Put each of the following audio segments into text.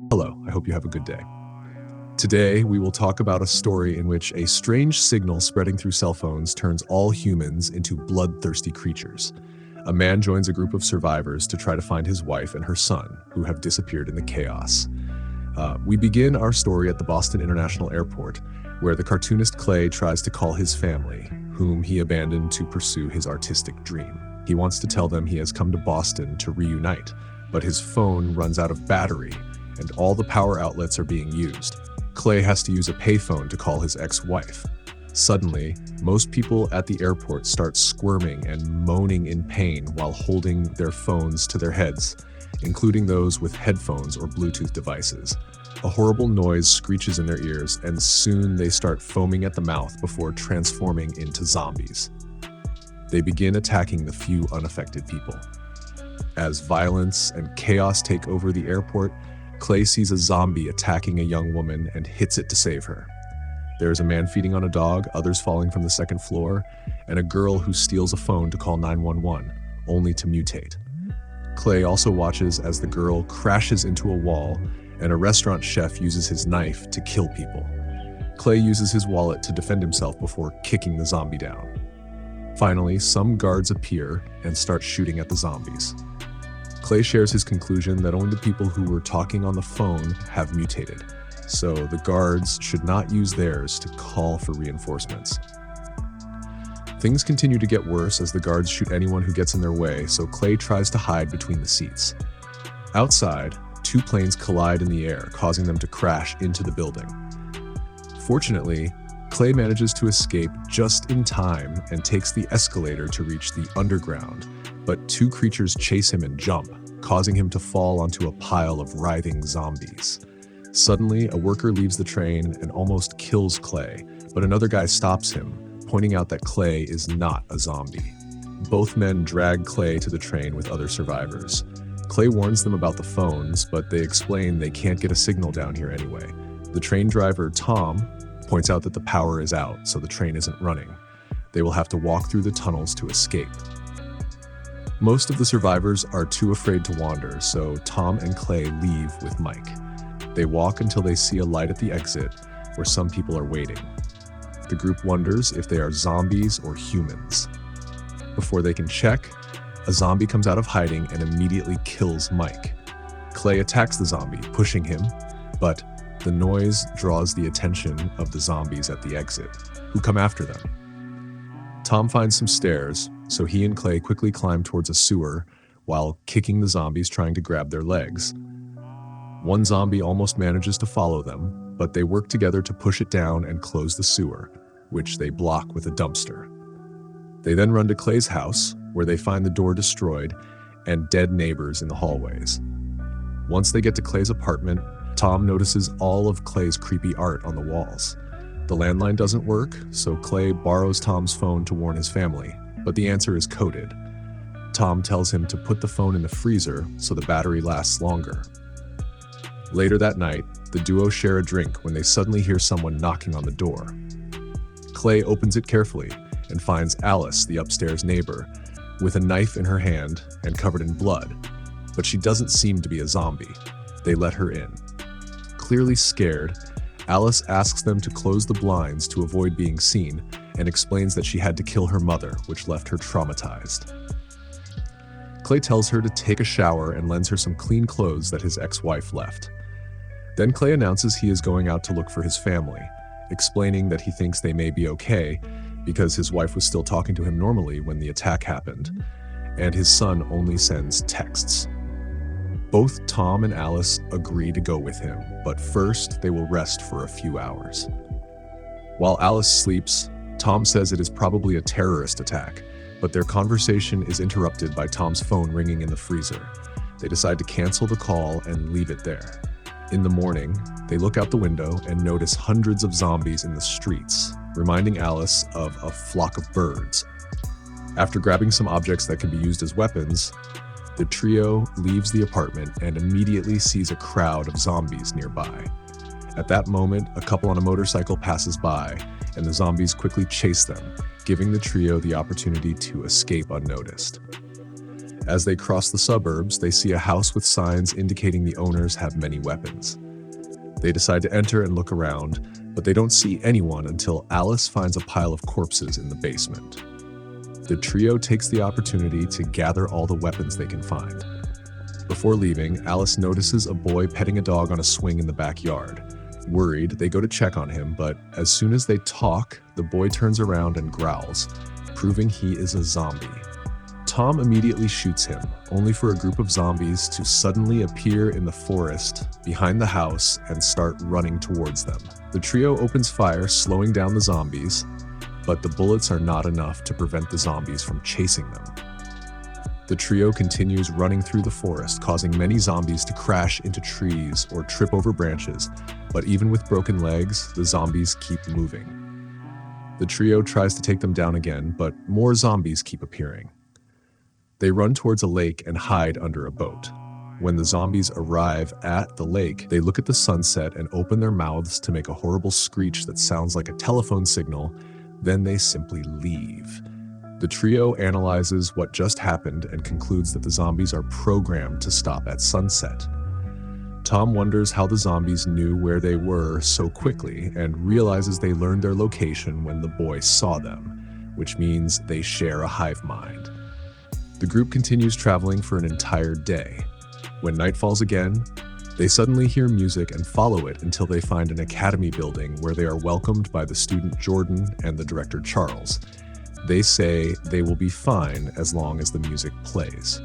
Hello, I hope you have a good day. Today, we will talk about a story in which a strange signal spreading through cell phones turns all humans into bloodthirsty creatures. A man joins a group of survivors to try to find his wife and her son, who have disappeared in the chaos. We begin our story at the Boston International Airport, where the cartoonist Clay tries to call his family, whom he abandoned to pursue his artistic dream. He wants to tell them he has come to Boston to reunite, but his phone runs out of battery, and all the power outlets are being used. Clay has to use a payphone to call his ex-wife. Suddenly, most people at the airport start squirming and moaning in pain while holding their phones to their heads, including those with headphones or Bluetooth devices. A horrible noise screeches in their ears, and soon they start foaming at the mouth before transforming into zombies. They begin attacking the few unaffected people. As violence and chaos take over the airport, Clay sees a zombie attacking a young woman and hits it to save her. There is a man feeding on a dog, others falling from the second floor, and a girl who steals a phone to call 911, only to mutate. Clay also watches as the girl crashes into a wall, and a restaurant chef uses his knife to kill people. Clay uses his wallet to defend himself before kicking the zombie down. Finally, some guards appear and start shooting at the zombies. Clay shares his conclusion that only the people who were talking on the phone have mutated, so the guards should not use theirs to call for reinforcements. Things continue to get worse as the guards shoot anyone who gets in their way, so Clay tries to hide between the seats. Outside, two planes collide in the air, causing them to crash into the building. Fortunately, Clay manages to escape just in time and takes the escalator to reach the underground, but two creatures chase him and jump, causing him to fall onto a pile of writhing zombies. Suddenly, a worker leaves the train and almost kills Clay, but another guy stops him, pointing out that Clay is not a zombie. Both men drag Clay to the train with other survivors. Clay warns them about the phones, but they explain they can't get a signal down here anyway. The train driver, Tom, points out that the power is out, so the train isn't running. They will have to walk through the tunnels to escape. Most of the survivors are too afraid to wander, so Tom and Clay leave with Mike. They walk until they see a light at the exit, where some people are waiting. The group wonders if they are zombies or humans. Before they can check, a zombie comes out of hiding and immediately kills Mike. Clay attacks the zombie, pushing him, but the noise draws the attention of the zombies at the exit, who come after them. Tom finds some stairs, so he and Clay quickly climb towards a sewer while kicking the zombies trying to grab their legs. One zombie almost manages to follow them, but they work together to push it down and close the sewer, which they block with a dumpster. They then run to Clay's house, where they find the door destroyed and dead neighbors in the hallways. Once they get to Clay's apartment, Tom notices all of Clay's creepy art on the walls. The landline doesn't work, so Clay borrows Tom's phone to warn his family, but the answer is coded. Tom tells him to put the phone in the freezer so the battery lasts longer. Later that night, the duo share a drink when they suddenly hear someone knocking on the door. Clay opens it carefully and finds Alice, the upstairs neighbor, with a knife in her hand and covered in blood, but she doesn't seem to be a zombie. They let her in. Clearly scared, Alice asks them to close the blinds to avoid being seen and explains that she had to kill her mother, which left her traumatized. Clay tells her to take a shower and lends her some clean clothes that his ex-wife left. Then Clay announces he is going out to look for his family, explaining that he thinks they may be okay because his wife was still talking to him normally when the attack happened, and his son only sends texts. Both Tom and Alice agree to go with him, but first they will rest for a few hours. While Alice sleeps, Tom says it is probably a terrorist attack, but their conversation is interrupted by Tom's phone ringing in the freezer. They decide to cancel the call and leave it there. In the morning, they look out the window and notice hundreds of zombies in the streets, reminding Alice of a flock of birds. After grabbing some objects that can be used as weapons, the trio leaves the apartment and immediately sees a crowd of zombies nearby. At that moment, a couple on a motorcycle passes by, and the zombies quickly chase them, giving the trio the opportunity to escape unnoticed. As they cross the suburbs, they see a house with signs indicating the owners have many weapons. They decide to enter and look around, but they don't see anyone until Alice finds a pile of corpses in the basement. The trio takes the opportunity to gather all the weapons they can find. Before leaving, Alice notices a boy petting a dog on a swing in the backyard. Worried, they go to check on him, but as soon as they talk, the boy turns around and growls, proving he is a zombie. Tom immediately shoots him, only for a group of zombies to suddenly appear in the forest behind the house and start running towards them. The trio opens fire, slowing down the zombies, but the bullets are not enough to prevent the zombies from chasing them. The trio continues running through the forest, causing many zombies to crash into trees or trip over branches, but even with broken legs, the zombies keep moving. The trio tries to take them down again, but more zombies keep appearing. They run towards a lake and hide under a boat. When the zombies arrive at the lake, they look at the sunset and open their mouths to make a horrible screech that sounds like a telephone signal. Then they simply leave. The trio analyzes what just happened and concludes that the zombies are programmed to stop at sunset. Tom wonders how the zombies knew where they were so quickly and realizes they learned their location when the boy saw them, which means they share a hive mind. The group continues traveling for an entire day. When night falls again, they suddenly hear music and follow it until they find an academy building where they are welcomed by the student Jordan and the director Charles. They say they will be fine as long as the music plays.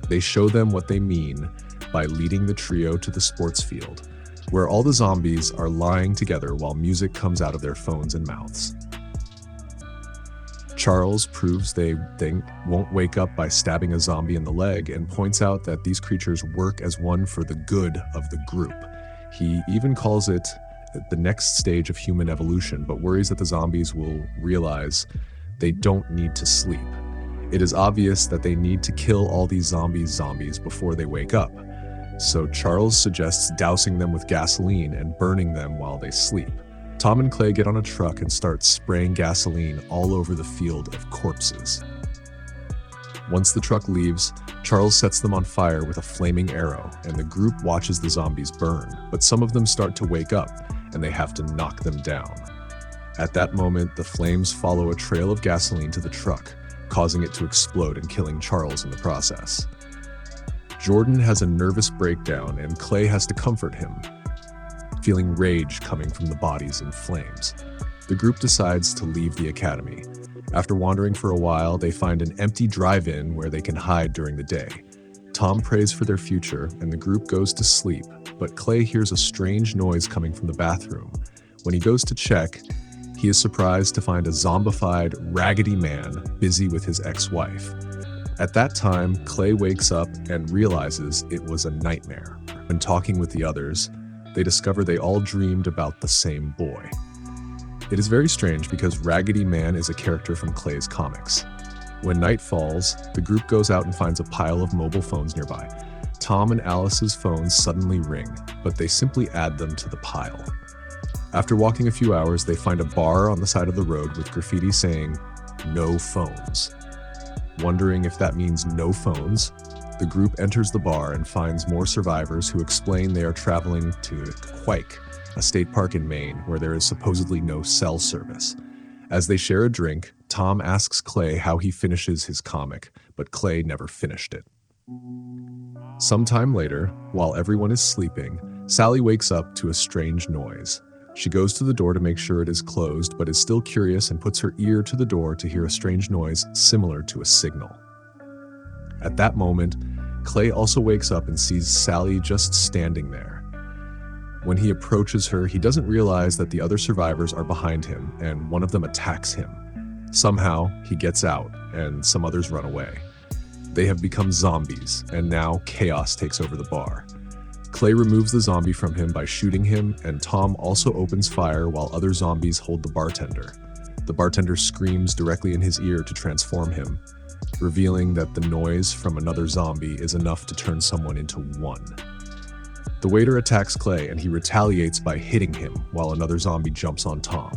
They show them what they mean by leading the trio to the sports field, where all the zombies are lying together while music comes out of their phones and mouths. Charles proves they won't wake up by stabbing a zombie in the leg and points out that these creatures work as one for the good of the group. He even calls it the next stage of human evolution, but worries that the zombies will realize they don't need to sleep. It is obvious that they need to kill all these zombies before they wake up. So Charles suggests dousing them with gasoline and burning them while they sleep. Tom and Clay get on a truck and start spraying gasoline all over the field of corpses. Once the truck leaves, Charles sets them on fire with a flaming arrow, and the group watches the zombies burn, but some of them start to wake up, and they have to knock them down. At that moment, the flames follow a trail of gasoline to the truck, causing it to explode and killing Charles in the process. Jordan has a nervous breakdown, and Clay has to comfort him, feeling rage coming from the bodies in flames. The group decides to leave the academy. After wandering for a while, they find an empty drive-in where they can hide during the day. Tom prays for their future, and the group goes to sleep, but Clay hears a strange noise coming from the bathroom. When he goes to check, he is surprised to find a zombified, raggedy man busy with his ex-wife. At that time, Clay wakes up and realizes it was a nightmare. When talking with the others, they discover they all dreamed about the same boy. It is very strange because Raggedy Man is a character from Clay's comics. When night falls, the group goes out and finds a pile of mobile phones nearby. Tom and Alice's phones suddenly ring, but they simply add them to the pile. After walking a few hours, they find a bar on the side of the road with graffiti saying, "No phones." Wondering if that means no phones, the group enters the bar and finds more survivors who explain they are traveling to Quake, a state park in Maine where there is supposedly no cell service. As they share a drink, Tom asks Clay how he finishes his comic, but Clay never finished it. Sometime later, while everyone is sleeping, Sally wakes up to a strange noise. She goes to the door to make sure it is closed, but is still curious and puts her ear to the door to hear a strange noise similar to a signal. At that moment, Clay also wakes up and sees Sally just standing there. When he approaches her, he doesn't realize that the other survivors are behind him, and one of them attacks him. Somehow, he gets out, and some others run away. They have become zombies, and now chaos takes over the bar. Clay removes the zombie from him by shooting him, and Tom also opens fire while other zombies hold the bartender. The bartender screams directly in his ear to transform him, revealing that the noise from another zombie is enough to turn someone into one. The waiter attacks Clay, and he retaliates by hitting him while another zombie jumps on Tom.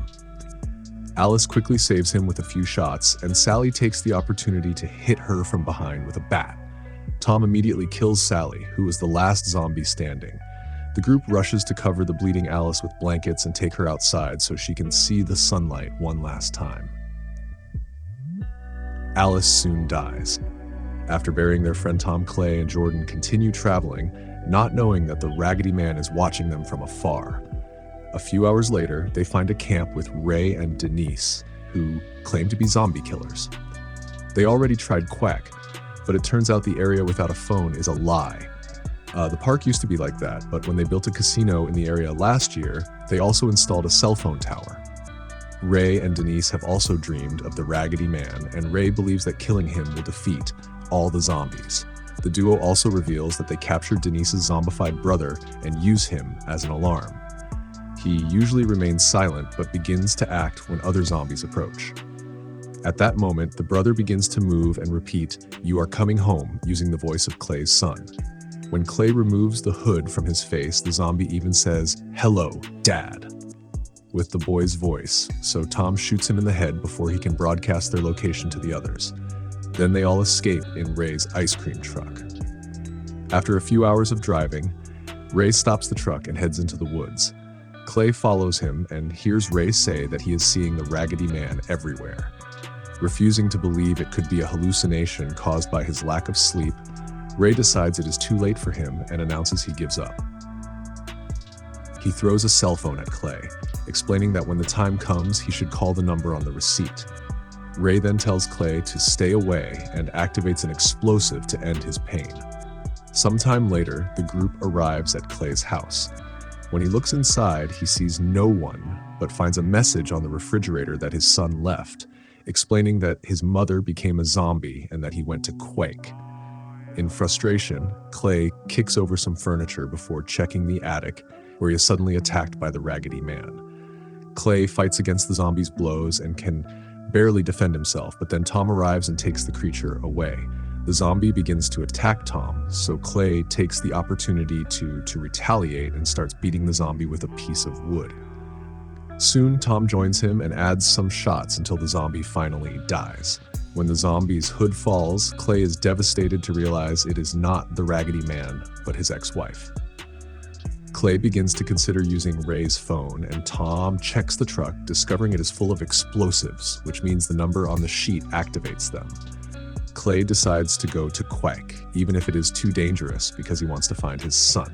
Alice quickly saves him with a few shots, and Sally takes the opportunity to hit her from behind with a bat, Tom immediately kills Sally, who was the last zombie standing. The group rushes to cover the bleeding Alice with blankets and take her outside so she can see the sunlight one last time. Alice soon dies. After burying their friend Tom, Clay and Jordan continue traveling, not knowing that the Raggedy Man is watching them from afar. A few hours later, they find a camp with Ray and Denise, who claim to be zombie killers. They already tried Quack, but it turns out the area without a phone is a lie. The park used to be like that, but when they built a casino in the area last year, they also installed a cell phone tower. Ray and Denise have also dreamed of the Raggedy Man, and Ray believes that killing him will defeat all the zombies. The duo also reveals that they captured Denise's zombified brother and use him as an alarm. He usually remains silent, but begins to act when other zombies approach. At that moment, the brother begins to move and repeat, "You are coming home," using the voice of Clay's son. When Clay removes the hood from his face, the zombie even says, "Hello, Dad," with the boy's voice, so Tom shoots him in the head before he can broadcast their location to the others. Then they all escape in Ray's ice cream truck. After a few hours of driving, Ray stops the truck and heads into the woods. Clay follows him and hears Ray say that he is seeing the Raggedy Man everywhere. Refusing to believe it could be a hallucination caused by his lack of sleep, Ray decides it is too late for him and announces he gives up. He throws a cell phone at Clay, explaining that when the time comes, he should call the number on the receipt. Ray then tells Clay to stay away and activates an explosive to end his pain. Sometime later, the group arrives at Clay's house. When he looks inside, he sees no one, but finds a message on the refrigerator that his son left, explaining that his mother became a zombie and that he went to Quake. In frustration, Clay kicks over some furniture before checking the attic, where he is suddenly attacked by the Raggedy Man. Clay fights against the zombie's blows and can barely defend himself, but then Tom arrives and takes the creature away. The zombie begins to attack Tom, so Clay takes the opportunity to retaliate and starts beating the zombie with a piece of wood. Soon, Tom joins him and adds some shots until the zombie finally dies. When the zombie's hood falls, Clay is devastated to realize it is not the Raggedy Man, but his ex-wife. Clay begins to consider using Ray's phone, and Tom checks the truck, discovering it is full of explosives, which means the number on the sheet activates them. Clay decides to go to Quack, even if it is too dangerous, because he wants to find his son.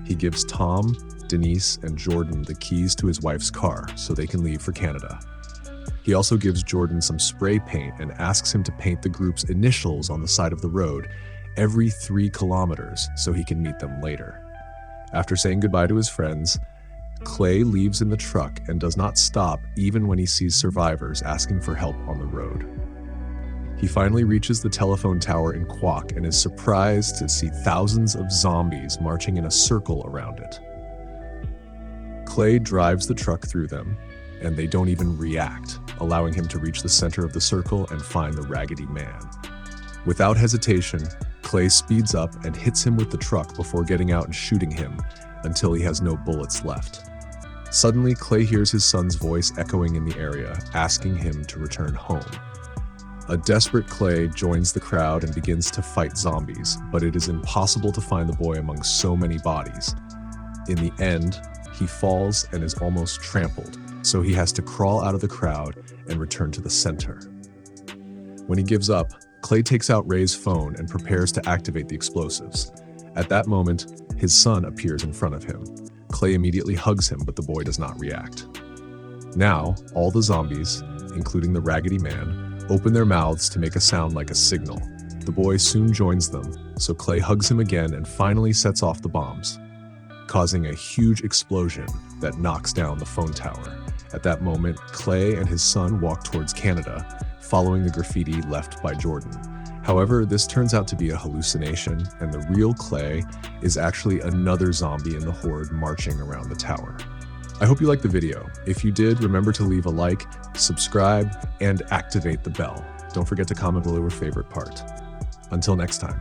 He gives Tom, Denise, and Jordan the keys to his wife's car so they can leave for Canada. He also gives Jordan some spray paint and asks him to paint the group's initials on the side of the road every 3 kilometers so he can meet them later. After saying goodbye to his friends, Clay leaves in the truck and does not stop even when he sees survivors asking for help on the road. He finally reaches the telephone tower in Quack and is surprised to see thousands of zombies marching in a circle around it. Clay drives the truck through them, and they don't even react, allowing him to reach the center of the circle and find the Raggedy Man. Without hesitation, Clay speeds up and hits him with the truck before getting out and shooting him until he has no bullets left. Suddenly, Clay hears his son's voice echoing in the area, asking him to return home. A desperate Clay joins the crowd and begins to fight zombies, but it is impossible to find the boy among so many bodies. In the end, he falls and is almost trampled, so he has to crawl out of the crowd and return to the center. When he gives up, Clay takes out Ray's phone and prepares to activate the explosives. At that moment, his son appears in front of him. Clay immediately hugs him, but the boy does not react. Now, all the zombies, including the Raggedy Man, open their mouths to make a sound like a signal. The boy soon joins them, so Clay hugs him again and finally sets off the bombs, causing a huge explosion that knocks down the phone tower. At that moment, Clay and his son walk towards Canada, following the graffiti left by Jordan. However, this turns out to be a hallucination, and the real Clay is actually another zombie in the horde marching around the tower. I hope you liked the video. If you did, remember to leave a like, subscribe, and activate the bell. Don't forget to comment below your favorite part. Until next time.